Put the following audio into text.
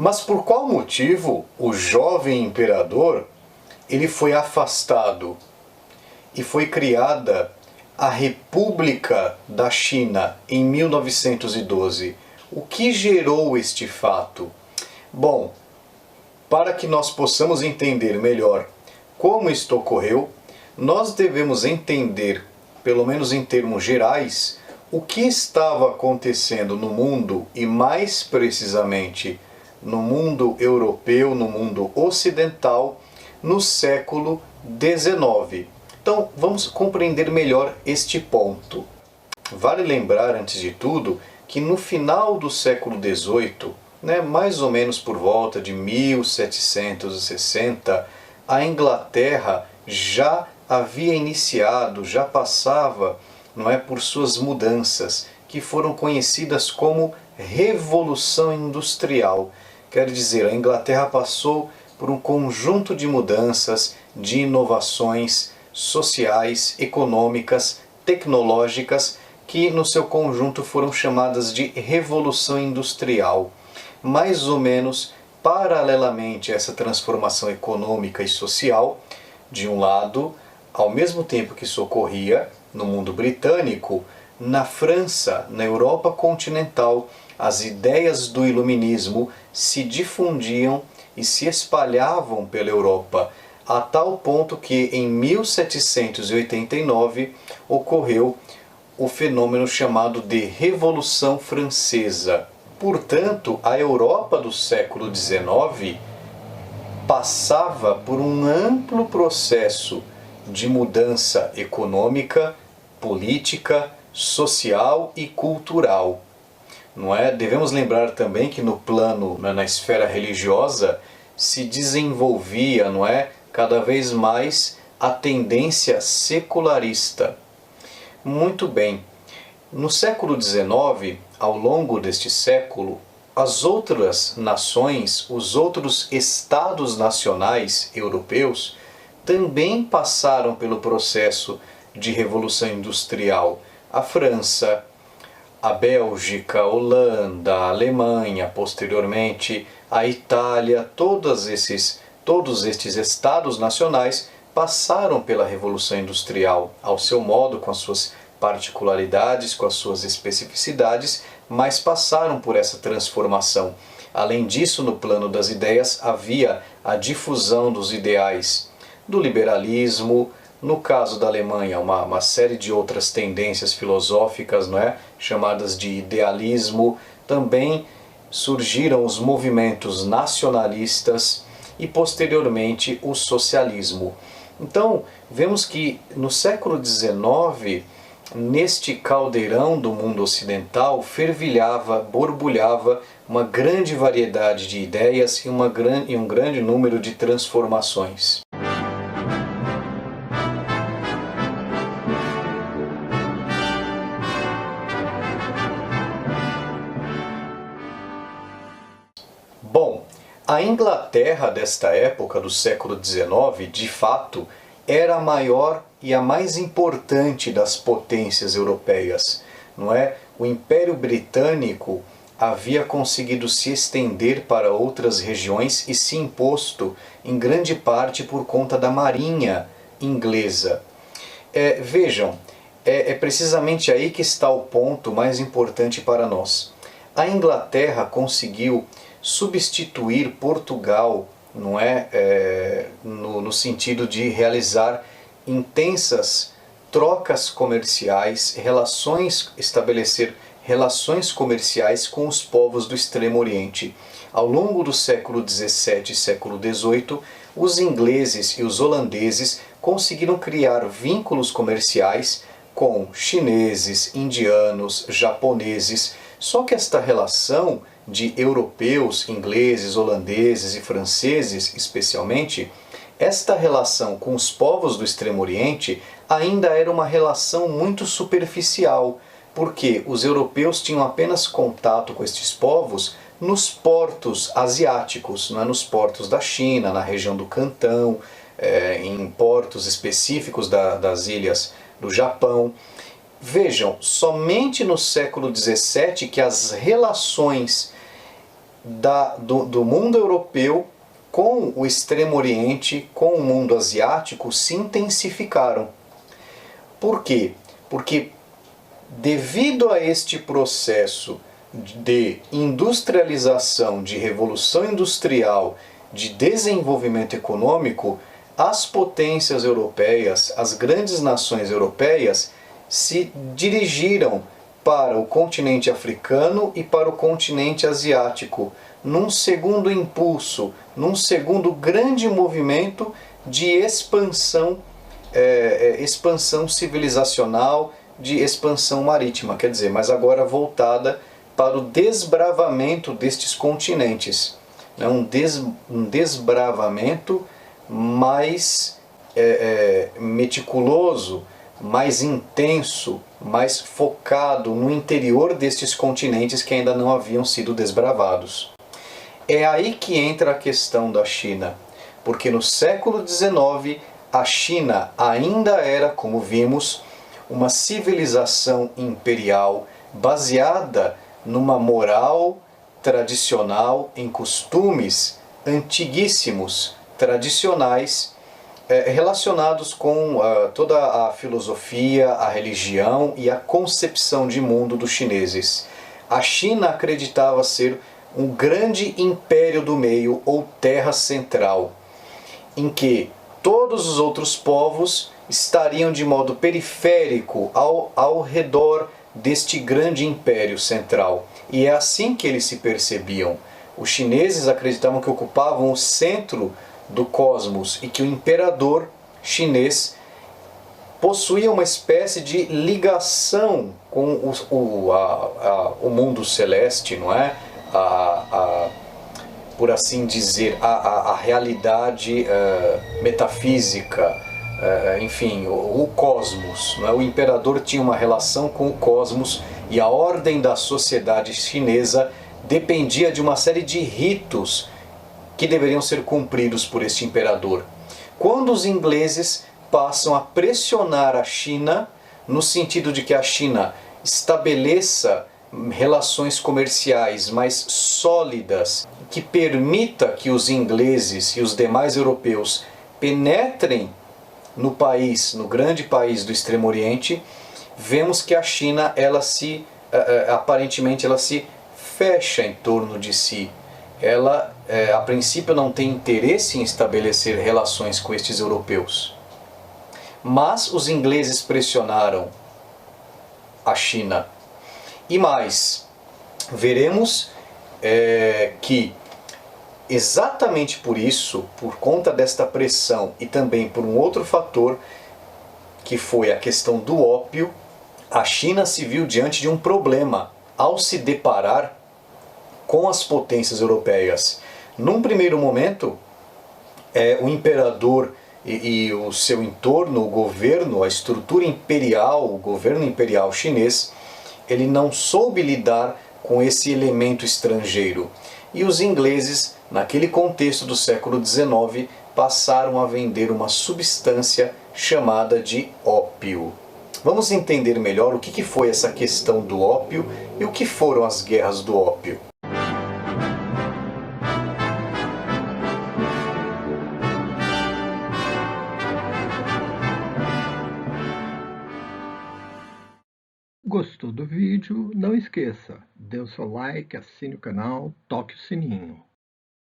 Mas por qual motivo o jovem imperador ele foi afastado e foi criada a República da China em 1912? O que gerou este fato? Bom, para que nós possamos entender melhor como isto ocorreu, nós devemos entender, pelo menos em termos gerais, o que estava acontecendo no mundo e mais precisamente no mundo europeu, no mundo ocidental, no século XIX. Então, vamos compreender melhor este ponto. Vale lembrar, antes de tudo, que no final do século XVIII, mais ou menos por volta de 1760, a Inglaterra já havia iniciado, já passava, por suas mudanças, que foram conhecidas como Revolução Industrial. Quer dizer, a Inglaterra passou por um conjunto de mudanças, de inovações sociais, econômicas, tecnológicas, que no seu conjunto foram chamadas de Revolução Industrial. Mais ou menos paralelamente a essa transformação econômica e social, de um lado, ao mesmo tempo que isso ocorria no mundo britânico, na França, na Europa continental, as ideias do iluminismo se difundiam e se espalhavam pela Europa, a tal ponto que em 1789 ocorreu o fenômeno chamado de Revolução Francesa. Portanto, a Europa do século XIX passava por um amplo processo de mudança econômica, política, social e cultural. Devemos lembrar também que no plano, na esfera religiosa, se desenvolvia, cada vez mais a tendência secularista. Muito bem. No século XIX, ao longo deste século, as outras nações, os outros estados nacionais europeus, também passaram pelo processo de Revolução Industrial. A França, a Bélgica, a Holanda, a Alemanha, posteriormente a Itália, todos estes estados nacionais passaram pela Revolução Industrial, ao seu modo, com as suas particularidades, com as suas especificidades, mas passaram por essa transformação. Além disso, no plano das ideias, havia a difusão dos ideais do liberalismo, no caso da Alemanha, uma série de outras tendências filosóficas, chamadas de idealismo. Também surgiram os movimentos nacionalistas e, posteriormente, o socialismo. Então, vemos que no século XIX, neste caldeirão do mundo ocidental, fervilhava, borbulhava uma grande variedade de ideias e um grande número de transformações. Bom, a Inglaterra desta época, do século XIX, de fato, era a maior e a mais importante das potências europeias. O Império Britânico havia conseguido se estender para outras regiões e se imposto em grande parte por conta da marinha inglesa. Vejam, é precisamente aí que está o ponto mais importante para nós. A Inglaterra conseguiu substituir Portugal, no sentido de realizar intensas trocas comerciais, estabelecer relações comerciais com os povos do Extremo Oriente. Ao longo do século XVII e século XVIII, os ingleses e os holandeses conseguiram criar vínculos comerciais com chineses, indianos, japoneses. Só que esta relação de europeus, ingleses, holandeses e franceses, especialmente, esta relação com os povos do Extremo Oriente ainda era uma relação muito superficial, porque os europeus tinham apenas contato com estes povos nos portos asiáticos, nos portos da China, na região do Cantão, em portos específicos das ilhas do Japão. Vejam, somente no século XVII que as relações do mundo europeu com o Extremo Oriente, com o mundo asiático, se intensificaram. Por quê? Porque devido a este processo de industrialização, de revolução industrial, de desenvolvimento econômico, as potências europeias, as grandes nações europeias, se dirigiram para o continente africano e para o continente asiático, num segundo impulso, num segundo grande movimento de expansão, expansão civilizacional, de expansão marítima, quer dizer, mas agora voltada para o desbravamento destes continentes. Um desbravamento mais meticuloso, mais intenso, mais focado no interior destes continentes que ainda não haviam sido desbravados. É aí que entra a questão da China, porque no século XIX a China ainda era, como vimos, uma civilização imperial baseada numa moral tradicional, em costumes antiguíssimos, tradicionais, relacionados com toda a filosofia, a religião e a concepção de mundo dos chineses. A China acreditava ser um grande império do meio ou terra central, em que todos os outros povos estariam de modo periférico ao redor deste grande império central. E é assim que eles se percebiam. Os chineses acreditavam que ocupavam o centro do cosmos e que o imperador chinês possuía uma espécie de ligação com o mundo celeste, não é? Por assim dizer, a realidade metafísica, enfim, o cosmos. Não é? O imperador tinha uma relação com o cosmos e a ordem da sociedade chinesa dependia de uma série de ritos que deveriam ser cumpridos por este imperador. Quando os ingleses passam a pressionar a China, no sentido de que a China estabeleça relações comerciais mais sólidas, que permita que os ingleses e os demais europeus penetrem no país, no grande país do Extremo Oriente, vemos que a China, aparentemente, ela se fecha em torno de si. Ela, a princípio, não tem interesse em estabelecer relações com estes europeus. Mas os ingleses pressionaram a China. E mais, veremos que exatamente por isso, por conta desta pressão e também por um outro fator, que foi a questão do ópio, a China se viu diante de um problema ao se deparar com as potências europeias. Num primeiro momento, o imperador e o seu entorno, o governo, a estrutura imperial, o governo imperial chinês, ele não soube lidar com esse elemento estrangeiro. E os ingleses, naquele contexto do século XIX, passaram a vender uma substância chamada de ópio. Vamos entender melhor o que foi essa questão do ópio e o que foram as guerras do ópio. Gostou do vídeo? Não esqueça, dê o seu like, assine o canal, toque o sininho.